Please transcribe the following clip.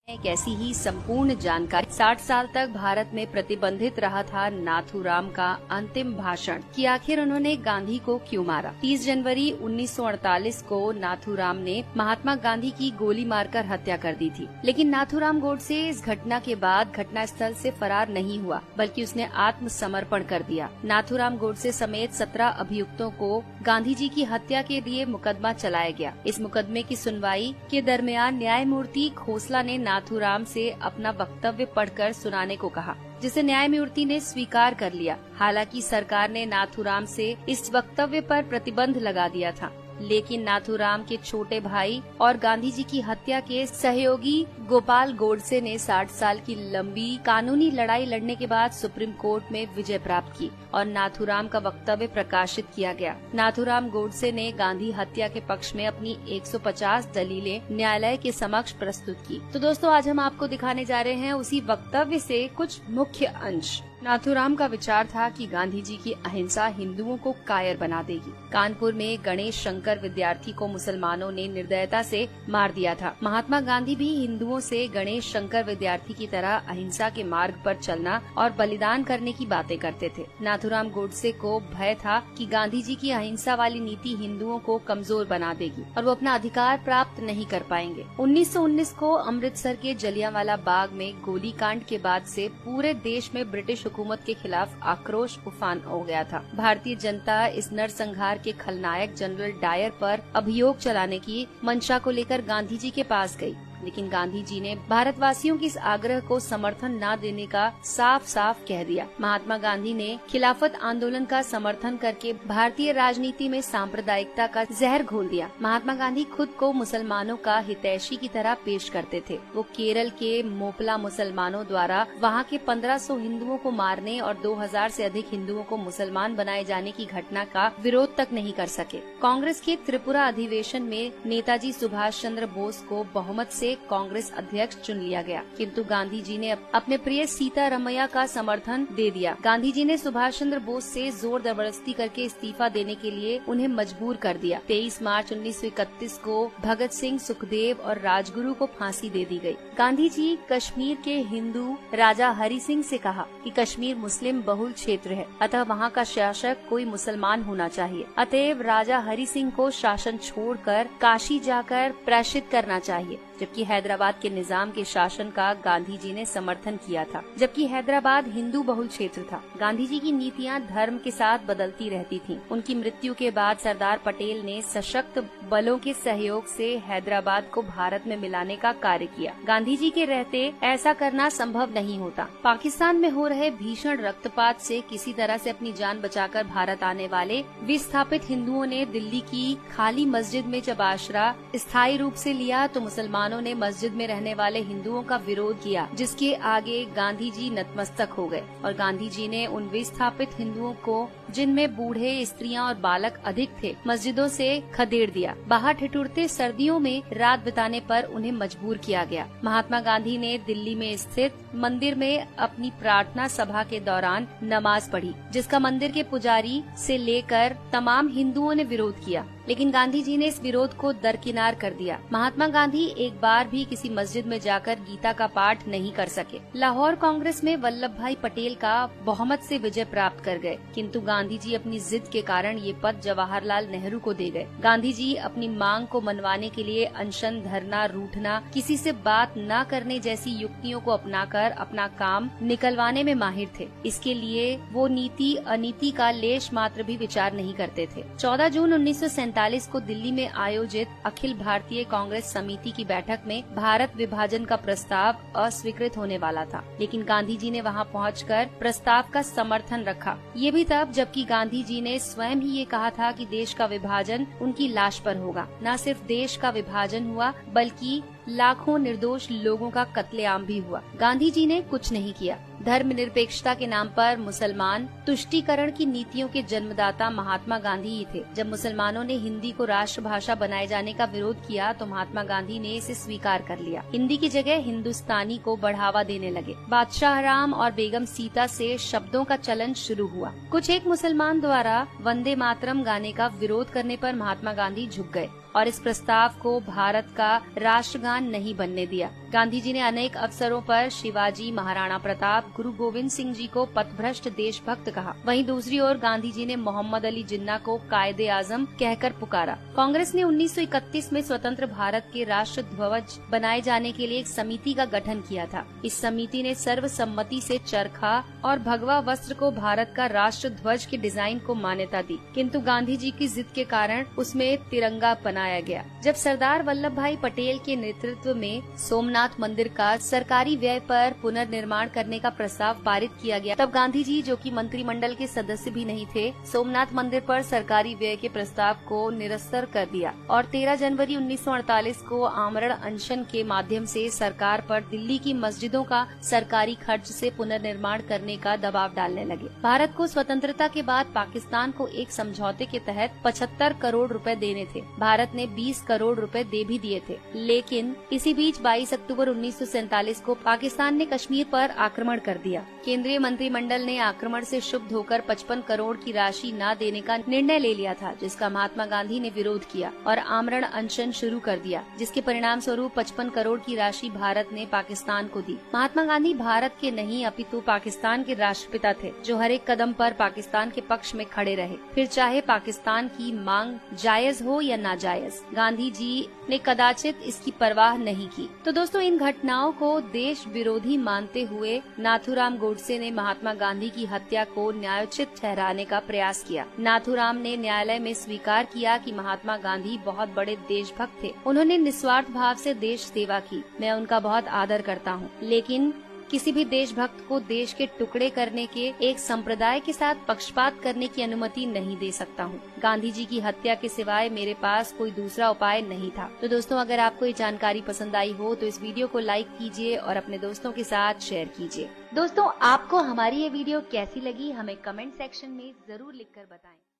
एक ऐसी ही संपूर्ण जानकारी। 60 साल तक भारत में प्रतिबंधित रहा था नाथूराम का अंतिम भाषण कि आखिर उन्होंने गांधी को क्यों मारा। 30 जनवरी 1948 को नाथूराम ने महात्मा गांधी की गोली मारकर हत्या कर दी थी। लेकिन नाथूराम गोडसे इस घटना के बाद घटना स्थल से फरार नहीं हुआ, बल्कि उसने आत्मसमर्पण कर दिया। नाथूराम गोडसे समेत 17 अभियुक्तों को गांधी जी की हत्या के लिए मुकदमा चलाया गया। इस मुकदमे की सुनवाई के दरमियान न्यायमूर्ति खोसला ने नाथूराम से अपना वक्तव्य पढ़कर सुनाने को कहा, जिसे न्यायमूर्ति ने स्वीकार कर लिया। हालांकि सरकार ने नाथूराम से इस वक्तव्य पर प्रतिबंध लगा दिया था, लेकिन नाथूराम के छोटे भाई और गांधी जी की हत्या के सहयोगी गोपाल गोडसे ने 60 साल की लंबी कानूनी लड़ाई लड़ने के बाद सुप्रीम कोर्ट में विजय प्राप्त की और नाथूराम का वक्तव्य प्रकाशित किया गया। नाथूराम गोडसे ने गांधी हत्या के पक्ष में अपनी 150 दलीलें न्यायालय के समक्ष प्रस्तुत की। तो दोस्तों, आज हम आपको दिखाने जा रहे हैं उसी वक्तव्य से कुछ मुख्य अंश। नाथूराम का विचार था कि गांधी जी की अहिंसा हिंदुओं को कायर बना देगी। कानपुर में गणेश शंकर विद्यार्थी को मुसलमानों ने निर्दयता से मार दिया था। महात्मा गांधी भी हिंदुओं से गणेश शंकर विद्यार्थी की तरह अहिंसा के मार्ग पर चलना और बलिदान करने की बातें करते थे। नाथूराम गोडसे को भय था कि गांधी जी की अहिंसा वाली नीति हिंदुओं को कमजोर बना देगी और वो अपना अधिकार प्राप्त नहीं कर पाएंगे। 1919 को अमृतसर के जलियांवाला बाग में गोलीकांड के बाद से पूरे देश में ब्रिटिश हुकूमत के खिलाफ आक्रोश उफान हो गया था। भारतीय जनता इस नरसंहार के खलनायक जनरल डायर पर अभियोग चलाने की मंशा को लेकर गांधी जी के पास गई, लेकिन गांधी जी ने भारतवासियों की इस आग्रह को समर्थन न देने का साफ साफ कह दिया। महात्मा गांधी ने खिलाफत आंदोलन का समर्थन करके भारतीय राजनीति में सांप्रदायिकता का जहर घोल दिया। महात्मा गांधी खुद को मुसलमानों का हितैषी की तरह पेश करते थे। वो केरल के मोपला मुसलमानों द्वारा वहाँ के 1500 हिंदुओं को मारने और 2000 से अधिक हिंदुओं को मुसलमान बनाए जाने की घटना का विरोध तक नहीं कर सके। कांग्रेस के त्रिपुरा अधिवेशन में नेताजी सुभाष चंद्र बोस को बहुमत से कांग्रेस अध्यक्ष चुन लिया गया, किंतु गांधी जी ने अपने प्रिय सीतारमैया का समर्थन दे दिया। गांधी जी ने सुभाष चंद्र बोस से जोर जबरदस्ती करके इस्तीफा देने के लिए उन्हें मजबूर कर दिया। 23 मार्च 1931 को भगत सिंह, सुखदेव और राजगुरु को फांसी दे दी गई। गांधी जी कश्मीर के हिंदू राजा हरि सिंह से कहा कि कश्मीर मुस्लिम बहुल क्षेत्र है, अतः वहाँ का शासक कोई मुसलमान होना चाहिए। अतएव राजा हरि सिंह को शासन छोड़कर काशी जाकर प्रायश्चित करना चाहिए। जबकि हैदराबाद के निजाम के शासन का गांधी जी ने समर्थन किया था, जबकि हैदराबाद हिंदू बहुल क्षेत्र था। गांधी जी की नीतियां धर्म के साथ बदलती रहती थीं। उनकी मृत्यु के बाद सरदार पटेल ने सशक्त बलों के सहयोग से हैदराबाद को भारत में मिलाने का कार्य किया। गांधी जी के रहते ऐसा करना संभव नहीं होता। पाकिस्तान में हो रहे भीषण रक्तपात से किसी तरह से अपनी जान बचाकर भारत आने वाले विस्थापित हिंदुओं ने दिल्ली की खाली मस्जिद में जब आश्रय स्थायी रूप से लिया तो मुसलमानों ने मस्जिद में रहने वाले हिंदुओं का विरोध किया, जिसके आगे गांधी जी नतमस्तक हो गए और गांधी जी ने उन विस्थापित हिंदुओं को, जिनमें बूढ़े, स्त्रियां और बालक अधिक थे, मस्जिदों से खदेड़ दिया। बाहर ठिठुरते सर्दियों में रात बिताने पर उन्हें मजबूर किया गया। महात्मा गांधी ने दिल्ली में स्थित मंदिर में अपनी प्रार्थना सभा के दौरान नमाज पढ़ी, जिसका मंदिर के पुजारी से लेकर तमाम हिंदुओं ने विरोध किया, लेकिन गांधी जी ने इस विरोध को दरकिनार कर दिया। महात्मा गांधी एक बार भी किसी मस्जिद में जाकर गीता का पाठ नहीं कर सके। लाहौर कांग्रेस में वल्लभ भाई पटेल का बहुमत से विजय प्राप्त कर गए, किंतु गांधी जी अपनी जिद के कारण ये पद जवाहरलाल नेहरू को दे गए। गांधी जी अपनी मांग को मनवाने के लिए अनशन, धरना, रूठना, किसी से बात न करने जैसी युक्तियों को अपनाकर अपना काम निकलवाने में माहिर थे। इसके लिए वो नीति अनीति का लेश मात्र भी विचार नहीं करते थे। 14 जून 1947 को दिल्ली में आयोजित अखिल भारतीय कांग्रेस समिति की बैठक में भारत विभाजन का प्रस्ताव अस्वीकृत होने वाला था, लेकिन गांधी जी ने वहां पहुंचकर प्रस्ताव का समर्थन रखा। ये भी तब जबकि गांधी जी ने स्वयं ही ये कहा था कि देश का विभाजन उनकी लाश पर होगा। न सिर्फ देश का विभाजन हुआ, बल्कि लाखों निर्दोष लोगों का कत्लेआम भी हुआ। गांधी जी ने कुछ नहीं किया। धर्मनिरपेक्षता के नाम पर मुसलमान तुष्टीकरण की नीतियों के जन्मदाता महात्मा गांधी ही थे। जब मुसलमानों ने हिंदी को राष्ट्रभाषा बनाए जाने का विरोध किया तो महात्मा गांधी ने इसे स्वीकार कर लिया। हिंदी की जगह हिंदुस्तानी को बढ़ावा देने लगे। बादशाह राम और बेगम सीता से शब्दों का चलन शुरू हुआ। कुछ एक मुसलमान द्वारा वंदे मातरम गाने का विरोध करने पर महात्मा गांधी झुक गए और इस प्रस्ताव को भारत का राष्ट्रगान नहीं बनने दिया। गांधी जी ने अनेक अवसरों पर शिवाजी, महाराणा प्रताप, गुरु गोविंद सिंह जी को पथभ्रष्ट देशभक्त कहा। वहीं दूसरी ओर गांधी जी ने मोहम्मद अली जिन्ना को कायदे आजम कहकर पुकारा। कांग्रेस ने 1931 में स्वतंत्र भारत के राष्ट्र ध्वज बनाए जाने के लिए एक समिति का गठन किया था। इस समिति ने सर्वसम्मति से चरखा और भगवा वस्त्र को भारत का राष्ट्र ध्वज के डिजाइन को मान्यता दी, किंतु गांधी जी की जिद के कारण उसमें तिरंगा बनाया गया। जब सरदार वल्लभ भाई पटेल के नेतृत्व में सोमनाथ मंदिर का सरकारी व्यय पर पुनर्निर्माण करने का प्रस्ताव पारित किया गया, तब गांधी जी, जो कि मंत्रिमंडल के सदस्य भी नहीं थे, सोमनाथ मंदिर पर सरकारी व्यय के प्रस्ताव को निरस्तर कर दिया और 13 जनवरी 1948 को आमरण अनशन के माध्यम से सरकार पर दिल्ली की मस्जिदों का सरकारी खर्च से पुनर्निर्माण करने का दबाव डालने लगे। भारत को स्वतंत्रता के बाद पाकिस्तान को एक समझौते के तहत 75 करोड़ रुपए देने थे। भारत ने 20 करोड़ रुपए दे भी दिए थे, लेकिन इसी बीच 22 अक्टूबर 1947 को पाकिस्तान ने कश्मीर पर आक्रमण कर दिया। केंद्रीय मंत्रिमंडल ने आक्रमण से क्षुब्ध होकर 55 करोड़ की राशि न देने का निर्णय ले लिया था, जिसका महात्मा गांधी ने विरोध किया और आमरण अनशन शुरू कर दिया, जिसके परिणाम स्वरूप 55 करोड़ की राशि भारत ने पाकिस्तान को दी। महात्मा गांधी भारत के नहीं अपितु पाकिस्तान के राष्ट्रपिता थे, जो हर एक कदम पर पाकिस्तान के पक्ष में खड़े रहे, फिर चाहे पाकिस्तान की मांग जायज हो या नाजायज। गांधी जी ने कदाचित इसकी परवाह नहीं की। तो दोस्तों, इन घटनाओं को देश विरोधी मानते हुए नाथूराम गोडसे ने महात्मा गांधी की हत्या को न्यायोचित ठहराने का प्रयास किया। नाथूराम ने न्यायालय में स्वीकार किया कि महात्मा गांधी बहुत बड़े देशभक्त थे। उन्होंने निस्वार्थ भाव से देश सेवा की। मैं उनका बहुत आदर करता हूँ, लेकिन किसी भी देशभक्त को देश के टुकड़े करने के एक संप्रदाय के साथ पक्षपात करने की अनुमति नहीं दे सकता हूँ। गांधी जी की हत्या के सिवाय मेरे पास कोई दूसरा उपाय नहीं था। तो दोस्तों, अगर आपको ये जानकारी पसंद आई हो तो इस वीडियो को लाइक कीजिए और अपने दोस्तों के साथ शेयर कीजिए। दोस्तों, आपको हमारी ये वीडियो कैसी लगी हमें कमेंट सेक्शन में जरूर लिखकर बताएं।